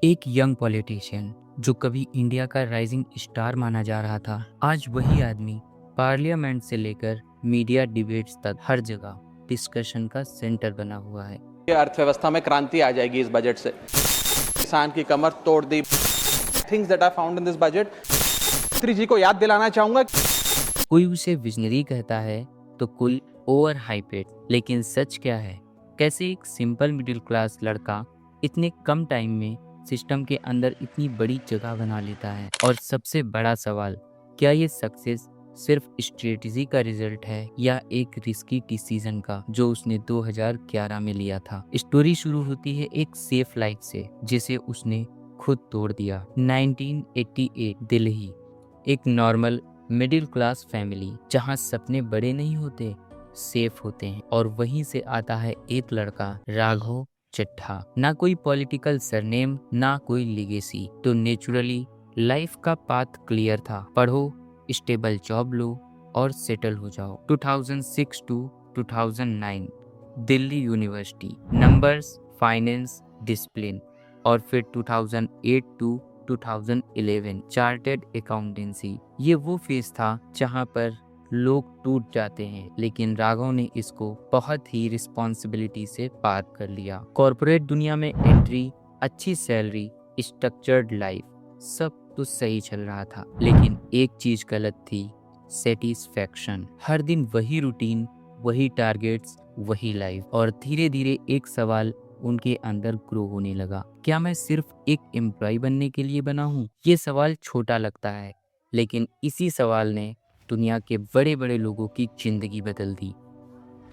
एक young politician जो कभी इंडिया का राइजिंग स्टार माना जा रहा था, आज वही आदमी पार्लियामेंट से लेकर मीडिया डिबेट्स तक हर जगह डिस्कशन का सेंटर बना हुआ है। अर्थव्यवस्था में क्रांति आ जाएगी इस बजट से। किसान की कमर तोड़ दी। Things that are found in this budget, मंत्री जी को याद दिलाना चाहूंगा। कोई उसे विजनरी कहता है तो कोई ओवर हाइपेड, लेकिन सच क्या है? कैसे एक सिंपल मिडिल क्लास लड़का इतने कम टाइम में सिस्टम के अंदर इतनी बड़ी जगह बना लेता है? और सबसे बड़ा सवाल, क्या ये सक्सेस सिर्फ स्ट्रेटजी का रिजल्ट है या एक रिस्की डिसीजन का जो उसने 2011 में लिया था? स्टोरी शुरू होती है एक सेफ लाइफ से जिसे उसने खुद तोड़ दिया। 1988 दिल्ली, एक नॉर्मल मिडिल क्लास फैमिली जहां सपने बड़े नहीं होते, सेफ होते हैं। और वहीं से आता है एक लड़का, राघव चड्ढा। ना कोई पॉलिटिकल सरनेम, ना कोई लिगेसी, तो नेचुरली लाइफ का पाथ क्लियर था। पढ़ो, स्टेबल जॉब लो और सेटल हो जाओ। 2006 to 2009 Delhi university, numbers, finance, discipline. और फिर 2008 टू 2011 चार्टर्ड अकाउंटेंसी। ये वो फेज था जहां पर लोग टूट जाते हैं, लेकिन राघव ने इसको बहुत ही रिस्पॉन्सिबिलिटी से पार कर लिया। कॉर्पोरेट दुनिया में एंट्री, अच्छी सैलरी, स्ट्रक्चर्ड लाइफ, सब तो सही चल रहा था, लेकिन एक चीज गलत थी, सेटिस्फैक्शन। हर दिन वही रूटीन, वही टारगेट्स, वही लाइफ। और धीरे धीरे एक सवाल उनके अंदर ग्रो होने लगा, क्या मैं सिर्फ एक एम्प्लॉय बनने के लिए बना हूँ? ये सवाल छोटा लगता है, लेकिन इसी सवाल ने दुनिया के बड़े बड़े लोगों की जिंदगी बदल दी।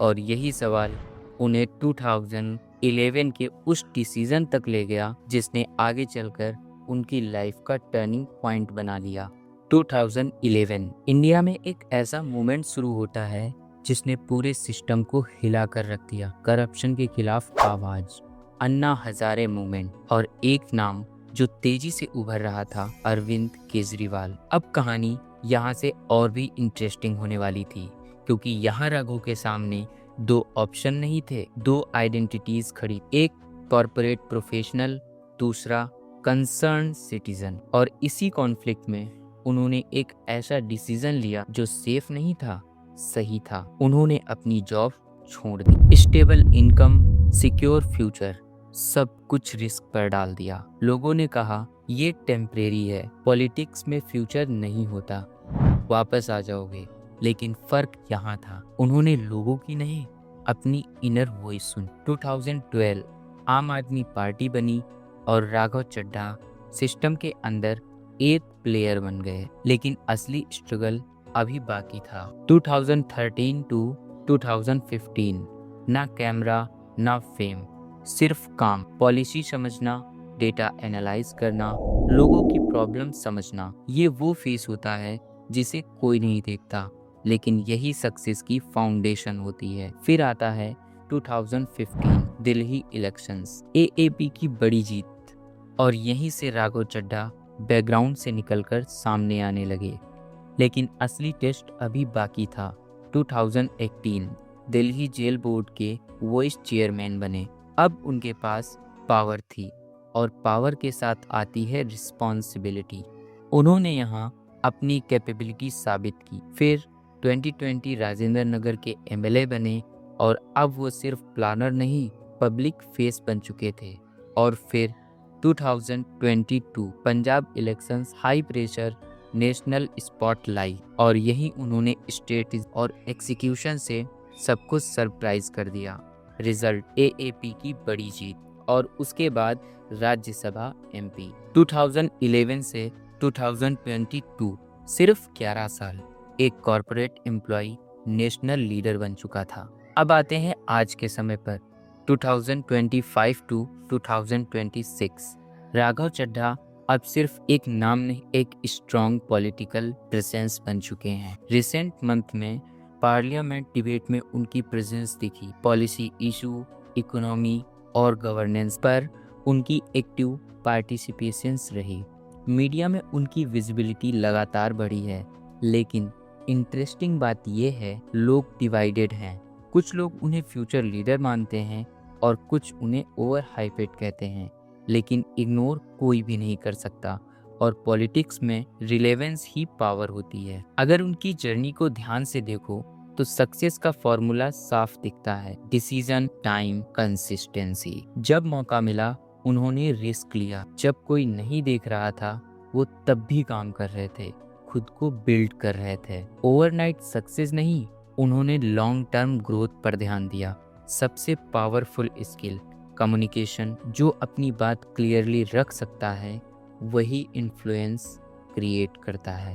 और यही सवाल उन्हें 2011 के उस डिसीजन तक ले गया जिसने आगे चलकर उनकी लाइफ का टर्निंग पॉइंट बना लिया। 2011 इंडिया में एक ऐसा मूवमेंट शुरू होता है जिसने पूरे सिस्टम को हिला कर रख दिया। करप्शन के खिलाफ आवाज, अन्ना हजारे मूवमेंट। और एक नाम जो तेजी से उभर रहा था, अरविंद केजरीवाल। अब कहानी यहाँ से और भी इंटरेस्टिंग होने वाली थी, क्योंकि यहाँ राघव के सामने दो ऑप्शन नहीं थे, दो आइडेंटिटीज खड़ी। एक कॉर्पोरेट प्रोफेशनल, दूसरा कंसर्न सिटीजन। और इसी कॉन्फ्लिक्ट में उन्होंने एक ऐसा डिसीजन लिया जो सेफ नहीं था, सही था। उन्होंने अपनी जॉब छोड़ दी, स्टेबल इनकम, सिक्योर फ्यूचर, सब कुछ रिस्क पर डाल दिया। लोगों ने कहा ये टेम्परेरी है, पॉलिटिक्स में फ्यूचर नहीं होता, वापस आ जाओगे। लेकिन फर्क यहाँ था, उन्होंने लोगों की नहीं, अपनी इनर वॉइस सुनी। 2012 आम आदमी पार्टी बनी और राघव चड्ढा सिस्टम के अंदर एक प्लेयर बन गए, लेकिन असली स्ट्रगल अभी बाकी था। 2013 टू 2015 ना कैमरा ना फेम, सिर्फ काम, पॉलिसी समझना, डेटा एनालाइज करना, लोगों की प्रॉब्लम समझना। ये वो फेस होता है जिसे कोई नहीं देखता, लेकिन यही सक्सेस की फाउंडेशन होती है। फिर आता है 2015 दिल्ली इलेक्शंस, एएपी की बड़ी जीत। और यहीं से राघव चड्ढा बैकग्राउंड से निकलकर सामने आने लगे। लेकिन असली टेस्ट अभी बाकी था। 2018 दिल्ली जेल बोर्ड के वाइस चेयरमैन बने। अब उनके पास पावर थी, और पावर के साथ आती है रिस्पॉन्सिबिलिटी। उन्होंने यहाँ अपनी कैपेबिलिटी साबित की। फिर 2020 राजेंद्र नगर के एमएलए बने, और अब वो सिर्फ प्लानर नहीं, पब्लिक फेस बन चुके थे। और फिर 2022 Punjab elections, high pressure, national spotlight. और यही उन्होंने स्ट्रेटजी और एग्जीक्यूशन से सबको सरप्राइज कर दिया। रिजल्ट एएपी की बड़ी जीत, और उसके बाद राज्यसभा एमपी। 2011 से 2022 सिर्फ 11 साल, एक कॉर्पोरेट एम्प्लॉय नेशनल लीडर बन चुका था। अब आते हैं आज के समय पर, 2025 टू 2026। राघव चड्ढा अब सिर्फ एक नाम नहीं, एक स्ट्रॉन्ग पॉलिटिकल प्रेजेंस बन चुके हैं। रिसेंट मंथ में पार्लियामेंट डिबेट में उनकी प्रेजेंस दिखी। पॉलिसी इशू, इकोनॉमी और गवर्नेंस पर उनकी एक्टिव पार्टिसिपेशंस रही। मीडिया में उनकी विजिबिलिटी लगातार बढ़ी है, लेकिन इंटरेस्टिंग बात यह है, लोग डिवाइडेड हैं। कुछ लोग उन्हें फ्यूचर लीडर मानते हैं और कुछ उन्हें ओवर हाइपेड कहते हैं। लेकिन इग्नोर कोई भी नहीं कर सकता और पॉलिटिक्स में रिलेवेंस ही पावर होती है। अगर उनकी जर्नी को ध्यान से देखो तो सक्सेस का फॉर्मूला साफ दिखता है, डिसीजन, टाइम, कंसिस्टेंसी। जब मौका मिला उन्होंने रिस्क लिया, जब कोई नहीं देख रहा था वो तब भी काम कर रहे थे, खुद को बिल्ड कर रहे थे। ओवरनाइट सक्सेस नहीं, उन्होंने लॉन्ग टर्म ग्रोथ पर ध्यान दिया। सबसे पावरफुल स्किल कम्युनिकेशन। जो अपनी बात क्लियरली रख सकता है वही इन्फ्लुएंस क्रिएट करता है।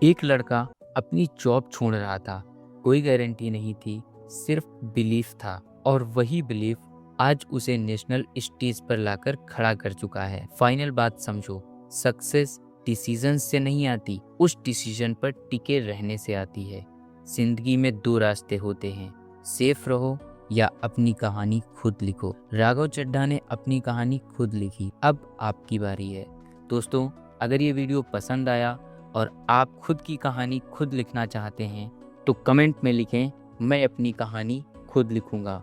एक लड़का अपनी जॉब छोड़ रहा था, कोई गारंटी नहीं थी, सिर्फ बिलीफ था, और वही बिलीफ आज उसे नेशनल स्टेज पर लाकर खड़ा कर चुका है। फाइनल बात समझो, सक्सेस डिसीजन से नहीं आती, उस डिसीजन पर टिके रहने से आती है। जिंदगी में दो रास्ते होते हैं, सेफ रहो या अपनी कहानी खुद लिखो। राघव चड्ढा ने अपनी कहानी खुद लिखी, अब आपकी बारी है। दोस्तों, अगर ये वीडियो पसंद आया और आप खुद की कहानी खुद लिखना चाहते हैं तो कमेंट में लिखें, मैं अपनी कहानी खुद लिखूंगा।